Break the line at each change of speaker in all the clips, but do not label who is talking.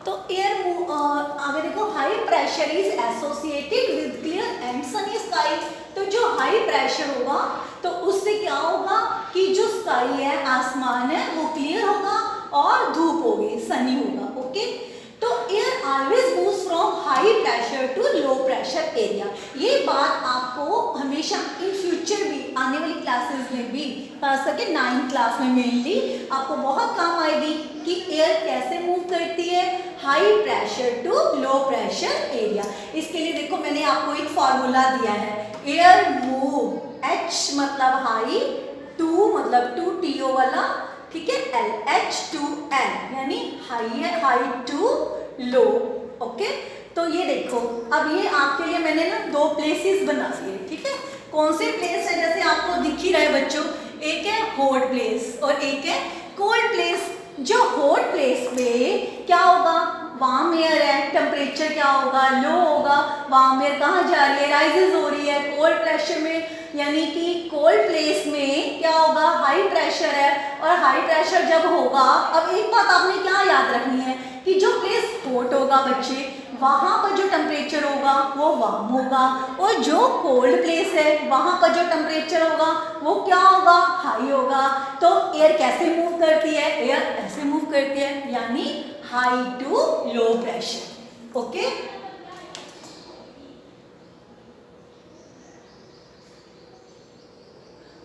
तो आगे देखो, high pressure is associated with clear and Sunny sky. तो जो हाई प्रेशर होगा तो उससे क्या होगा कि जो स्काई है, आसमान है, वो क्लियर होगा और धूप होगी, सनी होगा। ओके, तो air always moves from high pressure to low pressure area. ये बात आपको हमेशा इन फ्यूचर भी आने वाली क्लासेस में भी, खास करके 9th क्लास में मेनली आपको बहुत काम आएगी कि एयर कैसे मूव करती है high pressure to low pressure area. इसके लिए देखो मैंने आपको एक फॉर्मूला दिया है, एयर मूव, H मतलब हाई, टू मतलब 2TO वाला, ठीक है, L, H2L यानी हाई है, हाई टू लो। ओके, तो ये देखो, अब ये आपके लिए मैंने ना 2 प्लेसेस बना दिए, ठीक है। कौन से प्लेस है, जैसे आपको दिख ही रहा है बच्चों, एक है हॉट प्लेस और एक है कोल्ड प्लेस। जो हॉट प्लेस में क्या होगा, वार्म एयर है, टेम्परेचर क्या होगा, लो होगा, वार्म एयर कहाँ जा रही है, राइजेस हो रही है। कोल्ड प्रेशर में यानी कि कोल्ड प्लेस में क्या होगा, हाई प्रेशर है, और हाई प्रेशर जब होगा, अब एक बात आपने क्या याद रखनी है कि जो प्लेस हॉट होगा बच्चे, वहाँ पर जो टेम्परेचर होगा वो वार्म होगा, और जो कोल्ड प्लेस है वहाँ पर जो टेम्परेचर होगा वो क्या होगा, हाई होगा। तो एयर कैसे मूव करती है, एयर ऐसे मूव करती है, यानी high to low pressure. Okay,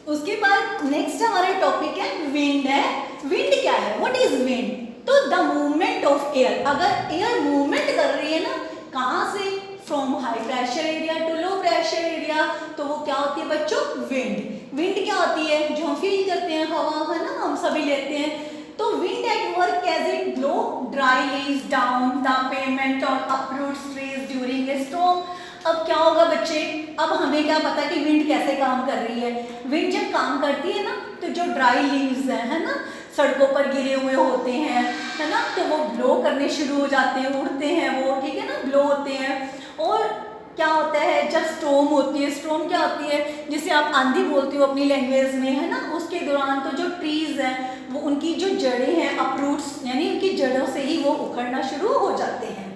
उसके बाद नेक्स्ट हमारा टॉपिक है विंड है। विंड क्या है, व्हाट इज विंड? तो द मूवमेंट ऑफ एयर, अगर एयर मूवमेंट कर रही है ना, कहाँ से, from high pressure area to low pressure area, तो वो क्या होती है बच्चों, विंड। विंड क्या होती है, जो हम फील करते हैं, हवा है ना, हम सभी लेते हैं। तो wind at work as it blow dry leaves down the pavement और uproots trees during a storm. अब क्या होगा बच्चे, अब हमें क्या पता कि विंड कैसे काम कर रही है। विंड जब काम करती है ना, तो जो ड्राई लीव्स है ना, सड़कों पर गिरे हुए होते हैं, है ना, तो वो ब्लो करने शुरू हो जाते हैं, उड़ते हैं वो, ठीक है ना, ब्लो होते हैं। और क्या होता है, जब स्टॉर्म होती है, स्टॉर्म क्या होती है, जिसे आप आंधी बोलते हो अपनी लैंग्वेज में, है ना, उसके दौरान तो जो ट्रीज हैं वो, उनकी जो जड़ें हैं, अपरूट्स यानी उनकी जड़ों से ही वो उखड़ना शुरू हो जाते हैं।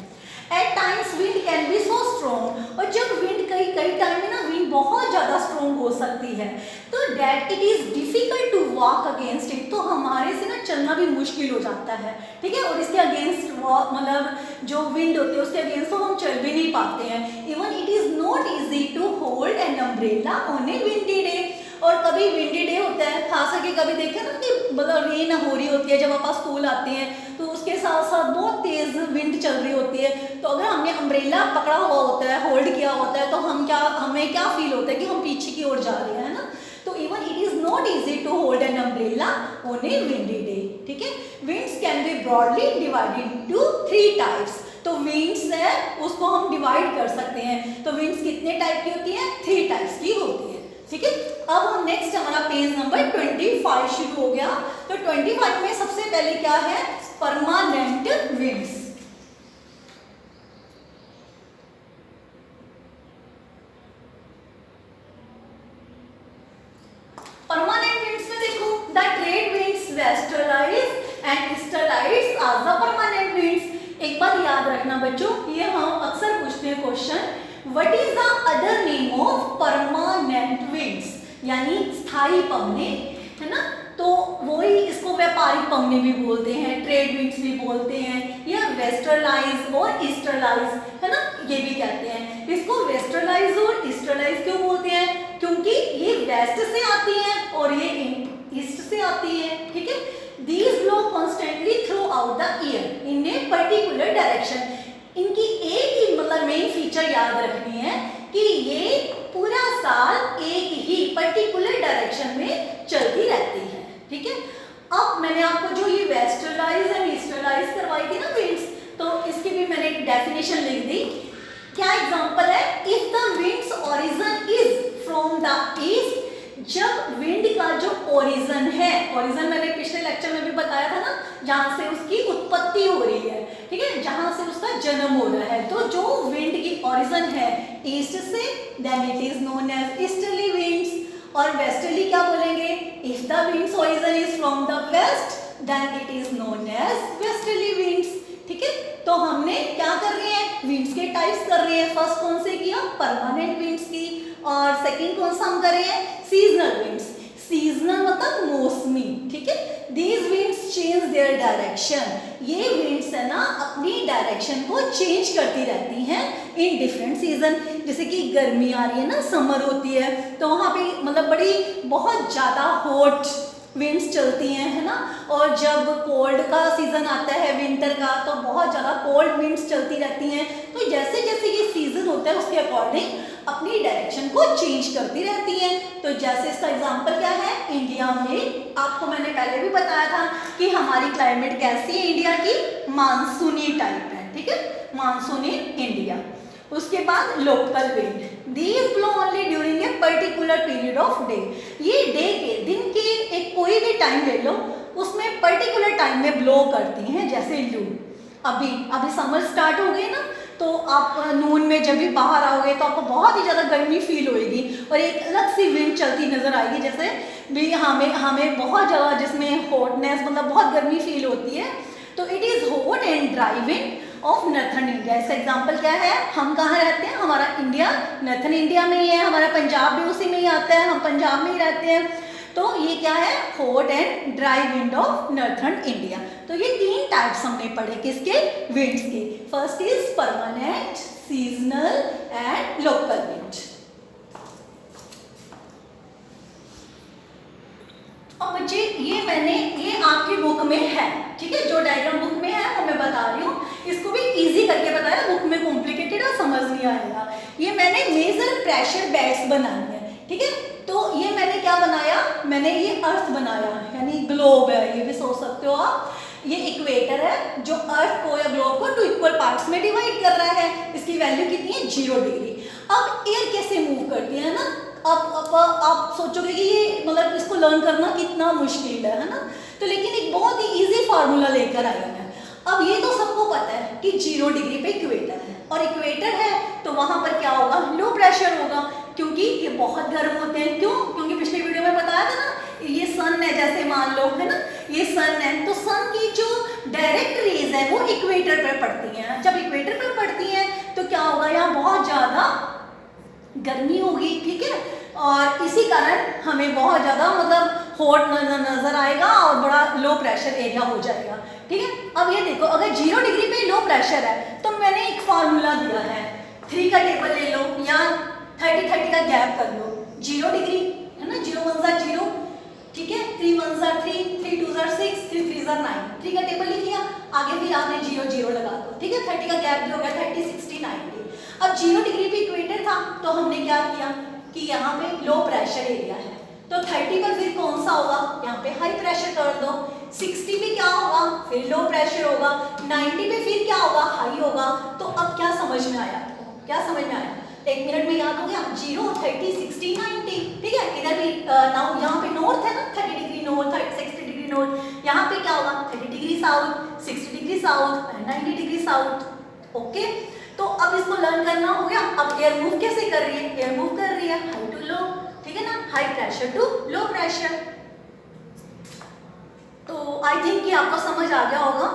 At times wind can be so strong, और जब विंड कई टाइम में ना विंड बहुत ज़्यादा स्ट्रॉन्ग हो सकती है, तो that it is difficult to walk against it, तो हमारे से ना चलना भी मुश्किल हो जाता है, ठीक है। और इसके अगेंस्ट वॉक मतलब जो विंड होती है उसके अगेंस्ट तो हम चल भी नहीं पाते हैं। Even it is not easy to hold an umbrella on a windy day. और कभी विंडी डे होता है, खास करके कभी देखें ना कि मतलब रेन हो रही होती है, जब आप स्कूल आते हैं तो उसके साथ साथ बहुत तेज विंड चल रही होती है, तो अगर हमने अम्ब्रेला पकड़ा हुआ होता है, होल्ड किया होता है, तो हमें क्या फील होता है कि हम पीछे की ओर जा रहे हैं, है ना। तो even it is not easy to hold an umbrella on a windy day, ठीक है। Winds can be broadly divided to 3 types. तो विंड्स है उसको हम डिवाइड कर सकते हैं। तो विंड्स कितने टाइप की होती है, 3 टाइप्स की होती है, ठीक है। अब हम नेक्स्ट हमारा पेज नंबर 25 शुरू हो गया। तो 25 में सबसे पहले क्या है, परमानेंट विंड्स। परमानेंट विंड्स में देखो, the trade winds westerlies and easterlies are the permanent winds. एक बात याद रखना बच्चों, ये हम अक्सर पूछते हैं question, what is the other name of permanent winds, यानी स्थायी पवने, है ना। तो वही इसको व्यापारिक पवने भी बोलते हैं, ट्रेड विंड्स भी बोलते हैं, या वेस्टर्लाइज और ईस्टर्लाइज, है ना, ये भी कहते हैं। इसको वेस्टर्लाइज और ईस्टर्लाइज क्यों बोलते हैं, क्योंकि ये वेस्ट से आती है और ये ईस्ट से आती है, ठीक है। These blow constantly through out the year in a particular direction. इनकी एक ही मतलब मेन फीचर याद रखनी है कि ये पूरा साल एक ही पर्टिकुलर डायरेक्शन में चलती रहती है, ठीक है। अब मैंने आपको जो ये वेस्टर्लाइज एंड ईस्टर्लाइज करवाई थी ना विंड्स, तो इसकी भी मैंने एक डेफिनेशन लिख दी। क्या एग्जांपल है, if the winds origin is from the east, जब विंड का जो ओरिजिन है, ओरिजिन मैंने पिछले लेक्चर में भी बताया था ना, जहां से उसकी उत्पत्ति हो रही है, ठीक है, जहां से उसका जन्म हो रहा है, तो जो विंड की ओरिजिन है ईस्ट से, then it is known as easterly winds. और वेस्टर्ली क्या बोलेंगे, if the winds origin is from the west, then it is known as westerly winds, ठीक है। तो हमने क्या कर रहे हैं, विंड्स के टाइप्स कर रहे हैं। फर्स्ट कौन से किया, परमानेंट विंड्स की, और सेकंड कौन सा हम कर रहे हैं, सीजनल विंड्स। सीजनल मतलब मौसमी, ठीक है। These winds change their direction, ये विंड्स है ना अपनी डायरेक्शन को चेंज करती रहती हैं इन डिफरेंट सीजन। जैसे कि गर्मी आ रही है ना, समर होती है, तो वहाँ पे मतलब बड़ी बहुत ज़्यादा हॉट विंड्स चलती हैं, है ना। और जब कोल्ड का सीज़न आता है विंटर का, तो बहुत ज़्यादा कोल्ड विंड्स चलती रहती हैं। तो जैसे जैसे ये सीज़न होता है उसके अकॉर्डिंग अपनी डायरेक्शन को चेंज करती रहती हैं। तो जैसे इसका एग्जांपल क्या है, इंडिया में आपको मैंने पहले भी बताया था कि हमारी क्लाइमेट कैसी है इंडिया की, मानसूनी टाइप है, ठीक है, मानसूनी इंडिया। उसके बाद local wind, these blow only during a particular period of day. ये डे के, दिन के एक कोई भी टाइम ले लो, उसमें पर्टिकुलर टाइम में ब्लो करती हैं। जैसे लू, अभी समर स्टार्ट हो गई ना, तो आप नून में जब भी बाहर आओगे तो आपको बहुत ही ज़्यादा गर्मी फील होएगी और एक अलग सी विंड चलती नज़र आएगी। जैसे भी हमें बहुत ज़्यादा जिसमें हॉटनेस मतलब बहुत गर्मी फील होती है, तो it is hot and dry wind of northern India. इसका एग्जाम्पल क्या है, हम कहाँ रहते हैं, हमारा इंडिया नॉर्थन इंडिया में ही है, हमारा पंजाब भी उसी में ही आता है, हम पंजाब में ही रहते हैं। तो ये क्या है, hot and dry wind of northern India. तो ये तीन टाइप्स हमने पढ़े किसके, विंड्स के। First is permanent, seasonal and local wind. अब बच्चे ये आपकी बुक में है, ठीक है, जो डायग्राम बुक में है वो मैं बता रही हूँ। इसको भी इजी करके बताया, बुक में कॉम्प्लिकेटेड और समझ नहीं आएगा। ये मैंने मेजर प्रेशर बेड्स बनाए हैं, ठीक है। तो ये मैंने क्या बनाया, मैंने ये अर्थ बनाया, यानी ग्लोब है, ये भी सोच सकते हो आप। ये इक्वेटर है जो अर्थ को या ग्लोब को 2 इक्वल पार्ट्स में डिवाइड कर रहा है। इसकी वैल्यू कितनी है, 0 डिग्री। अब एयर कैसे मूव करती है ना, अब आप सोचोगे कि ये मतलब इसको लर्न करना कितना मुश्किल है ना। तो लेकिन एक बहुत ही इजी फार्मूला लेकर आया मैं। अब ये तो सबको पता है कि 0 डिग्री पे इक्वेटर है, और इक्वेटर है तो वहां पर क्या होगा, लो प्रेशर होगा, क्योंकि ये बहुत गर्म होते हैं। क्यों, क्योंकि पिछले वीडियो में बताया था ना, ये सन है, जैसे मान लो है ना, ये सन है, तो सन की जो डायरेक्ट रेज है वो इक्वेटर पर पड़ती हैं। जब इक्वेटर पर पड़ती हैं तो क्या होगा, यहाँ बहुत ज्यादा गर्मी होगी, ठीक है, और इसी कारण हमें बहुत ज़्यादा मतलब हॉट नज़र आएगा और बड़ा लो प्रेशर एरिया हो जाएगा, ठीक है। अब ये देखो, अगर 0 डिग्री पे लो प्रेशर है तो मैंने एक फार्मूला दिया है, 3 का टेबल ले लो या 30 का गैप कर लो। 0 डिग्री है ना, 0 1 ज़ा 0, ठीक है, 3 1 ज़ा 3, 3 2 ज़ा 6, 3 3 ज़ा 9। 3 का टेबल लिख लिया, आगे फिर आपने 0 0 लगा दो, ठीक है। 30 का गैप भी हो गया, 30 60 90। अब 0 डिग्री पे इक्वेटर था तो हमने क्या किया कि यहाँ पे लो प्रेशर एरिया है, तो 30 पर फिर कौन सा होगा, यहाँ पे हाई प्रेशर कर दो। 60 पे क्या होगा, फिर लो प्रेशर होगा। 90 पे फिर क्या होगा, हाई होगा। तो अब क्या समझ में आया आपको, क्या समझ में आया, 1 मिनट में याद हो गया, 0 30 60 90, ठीक है। इधर भी यहाँ पे नॉर्थ है ना, 30 डिग्री नॉर्थ, 60 डिग्री नॉर्थ, यहाँ पे क्या होगा, 30 degree south, 60 degree south, 90 degree south, okay. तो अब इसको लर्न करना हो गया। अब एयर मूव कैसे कर रही है, एयर मूव कर रही है हाई टू लो, ठीक है ना, high pressure to low pressure. तो आई थिंक कि आपको समझ आ गया होगा।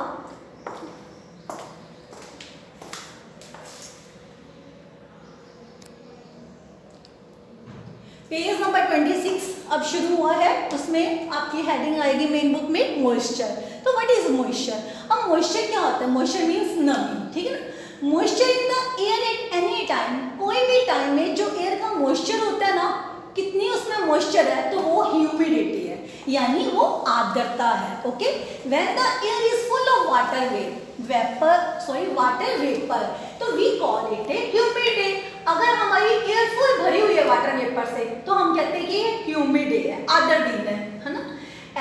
पेज नंबर 26 अब शुरू हुआ है, उसमें आपकी हेडिंग आएगी मेन बुक में, मॉइस्चर। तो व्हाट इज मॉइस्चर। अब मॉइस्चर क्या होता है, मॉइस्चर मीन्स नमी, ठीक है ना। Moisture in the air at any time, कोई भी टाइम में जो एयर का मॉइस्चर होता है ना, कितनी उसमें मॉइस्चर है, तो वो ह्यूमिडिटी है, यानी वो आर्द्रता है, okay. When the air is full of water vapour, तो we call it a humid. अगर हमारी एयर फुल भरी हुई है वाटर वेपर से, तो हम कहते हैं कि ये ह्यूमिड है, आर्द्र दिन है ना।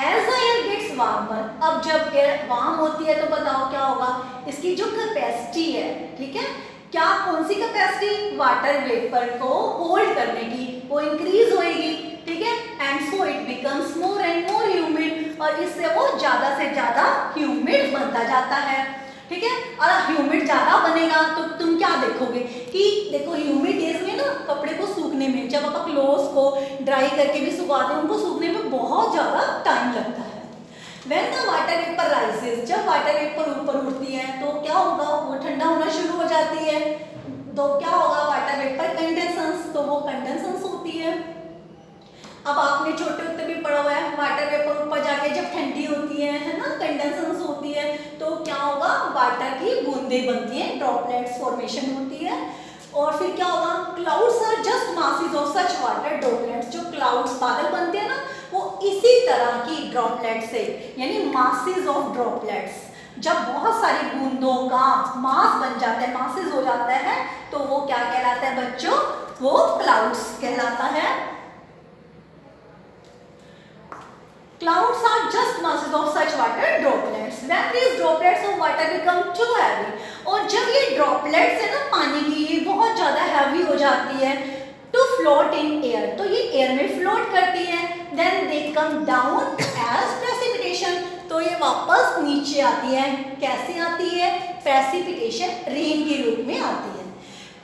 As the air gets warmer, अब जब एयर वार्म होती है तो बताओ क्या होगा, इसकी जो कैपेसिटी है, ठीक है, क्या कौन सी कैपेसिटी, वाटर वेपर को होल्ड करने की, वो इंक्रीज होएगी, ठीक है। And so it becomes more and more humid, और इससे वो ज्यादा से ज्यादा ह्यूमिड बनता जाता है, ठीक है। और ह्यूमिड ज्यादा बनेगा तो तुम क्या देखोगे कि देखो ह्यूमिड डेज में ना कपड़े को सूखने में, जब आप क्लोथ्स को ड्राई करके भी सुखाते हैं, उनको सूखने में बहुत ज्यादा टाइम लगता है। When the water vapor rises, जब वाटर वेपर ऊपर उठती है तो क्या ठंडा होना शुरू हो जाती है तो क्या होगा, वाटर वेपर कंडेंसेशन, तो वो कंडेंसेशन होती है। अब आपने छोटे होते भी पढ़ा हुआ है, वाटर वेपर ऊपर जाके जब ठंडी होती है ना, कंडेंसेशन होती है, तो क्या होगा, वाटर की बूंदें बनती हैं, ड्रॉपलेट्स फॉर्मेशन होती है। और फिर क्या होगा, clouds are just masses of such water droplets, जो क्लाउड्स बादल बनते हैं ना, वो इसी तरह की ड्रॉपलेट्स से, यानी मासेस ऑफ ड्रॉपलेट्स, जब बहुत सारी बूंदों का मास बन जाता है, मासेस हो जाता है, तो वो क्या कहलाता है बच्चों, वो क्लाउड्स कहलाता है। Clouds are just masses of such water droplets. When these droplets of water become too heavy, और जब ये droplets है ना पानी की, ये बहुत ज़्यादा heavy हो जाती है, to float in air, तो ये air में float करती है, then they come down as precipitation, तो ये वापस नीचे आती है, कैसे आती है, precipitation rain के रूप में आती है।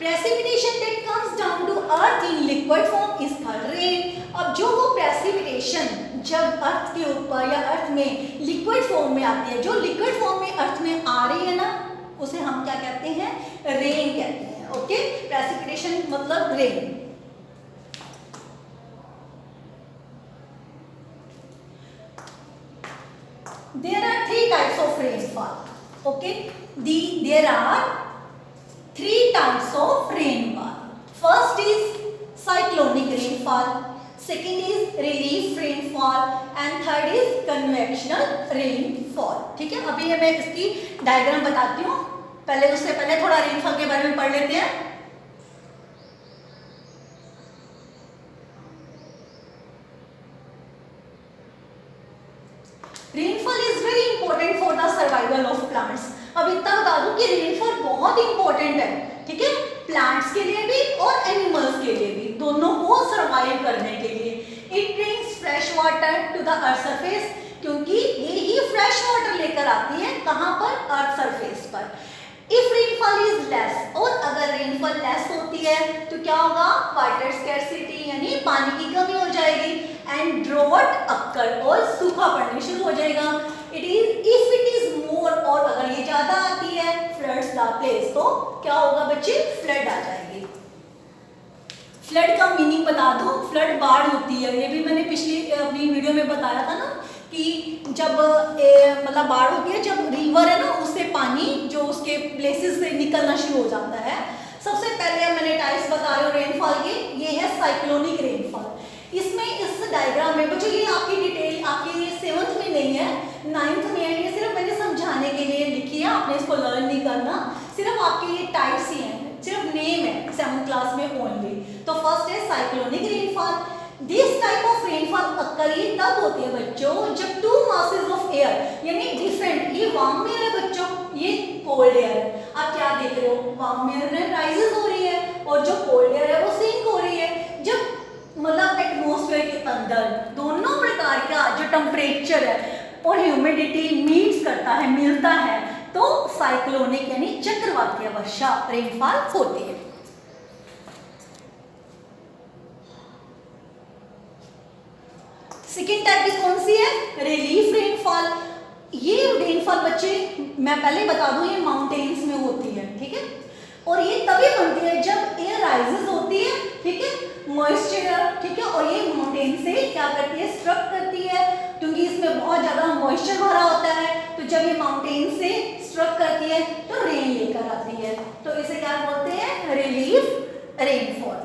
Precipitation that comes down to earth in liquid form is called rain। अब जो वो precipitation जब अर्थ के ऊपर या अर्थ में लिक्विड फॉर्म में आती है, जो लिक्विड फॉर्म में अर्थ में आ रही है ना, उसे हम क्या कहते हैं, रेन कहते हैं। ओके, प्रेसिपिटेशन मतलब rain. There are 3 types of rainfall. Okay, there are 3 types of rainfall. First is cyclonic rainfall, second is relief rainfall and third is convectional rainfall। ठीक है, अभी मैं इसकी डायग्राम बताती हूँ, पहले उससे पहले थोड़ा रेनफॉल के बारे में पढ़ लेते हैं। Rainfall is very important for the survival of plants. अब इतना बता दूं कि रेनफॉल बहुत इंपॉर्टेंट है, ठीक है, प्लांट्स के लिए भी और एनिमल्स के लिए भी, दोनों को सर्वाइव करने के लिए। It brings fresh water to the earth surface, क्योंकि ये ही फ्रेश वाटर लेकर आती है कहाँ पर, अर्थ सरफेस पर। इफ रेनफॉल इज लेस, और अगर रेनफॉल लेस होती है तो क्या होगा, वाटर स्कैरसिटी यानी पानी की कमी हो जाएगी, एंड ड्रॉट अक्कर, और सूखा पड़ने शुरू हो जाएगा। इफ इट इज मोर, और अगर ये ज्यादा आती है, फ्लड्स द प्लेस, तो क्या होगा बच्चे, फ्लड आ जाएगी। फ्लड का मीनिंग बता दूं, फ्लड बाढ़ होती है, ये भी मैंने पिछली अपनी वीडियो में बताया था ना, कि जब मतलब बाढ़ होती है, जब रिवर है ना, उससे पानी जो उसके प्लेसेस से निकलना शुरू हो जाता है। सबसे पहले मैंने टाइप्स बता रही हूँ रेनफॉल के, ये है साइक्लोनिक रेनफॉल। इसमें इस डायग्राम में बच्चों, ये आपकी डिटेल आपकी 7th में नहीं है, 9th में है, ये सिर्फ मैंने समझाने के लिए लिखी है, आपने इसको लर्न नहीं करना, सिर्फ आपके ये टाइप्स ही हैं, सिर्फ नेम है 7th क्लास में ओनली। तो फर्स्ट है cyclonic rainfall. This type of rainfall occur तब होती है बच्चों, जब 2 मासेस ऑफ एयर, यानी डिफरेंट, ये वार्म एयर है बच्चों, ये कोल्ड एयर है। आप क्या देख रहे हो, वार्म एयर में राइजेस हो रही है और जो कोल्ड एयर है वो सिंक हो रही है। जब मतलब एटमॉस्फेयर के अंदर दोनों प्रकार का जो टेम्परेचर है और ह्यूमिडिटी मीट्स करता है, मिलता है, तो साइक्लोनिक यानी चक्रवातीय वर्षा रेनफॉल होती है। सेकेंड टाइप की कौन सी है, रिलीफ रेनफॉल। ये रेनफॉल बच्चे मैं पहले बता दूं, ये माउंटेन्स में होती है, ठीक है, और ये तभी बनती है जब एयर राइजेस होती है, ठीक है, मॉइस्चर, ठीक है, और ये माउंटेन से क्या करती है, स्ट्रक करती है, क्योंकि इसमें बहुत ज़्यादा मॉइस्चर भरा होता है, तो जब ये माउंटेन से स्ट्रक करती है तो रेन लेकर आती है, तो इसे क्या बोलते हैं, relief rainfall.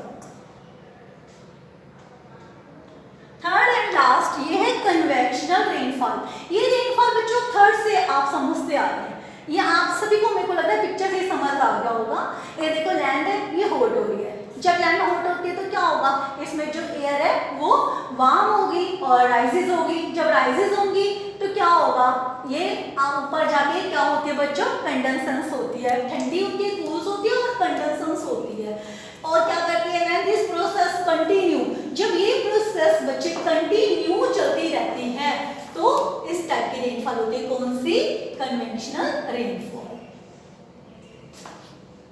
Third and last ये है कन्वेक्शनल रेनफॉल। ये रेनफॉल बच्चों थर्ड से आप समझते आ रहे हैं, ये आप सभी को मेरे को लगता है पिक्चर से समझ आ गया होगा। ये देखो लैंड है, ये हॉट हो रही है, जब लैंड हॉट होती है तो क्या होगा, इसमें जो एयर है वो वार्म होगी और राइजेस होगी। जब राइजेस होंगी तो क्या होगा, ये ऊपर जाके क्या होती है बच्चों, कंडेंसेंस होती है, ठंडी होती है, कूल्स होती है और कंडेंसेंस होती है। और क्या करती है, व्हेन दिस प्रोसेस कंटिन्यू, जब ये प्रोसेस बच्चे कंटिन्यू चलती रहती है तो इस टाइप की रेनफॉल होती है, कौन सी, कन्वेंशनल रेनफॉल।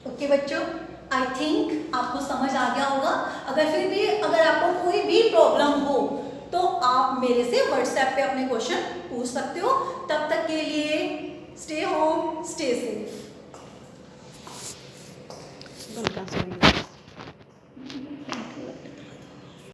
ओके बच्चों, आई थिंक आपको समझ आ गया होगा। अगर फिर भी अगर आपको कोई भी प्रॉब्लम हो तो आप मेरे से व्हाट्सएप पे अपने क्वेश्चन पूछ सकते हो। तब तक के लिए स्टे होम, स्टे सेफ।
कणकां सोई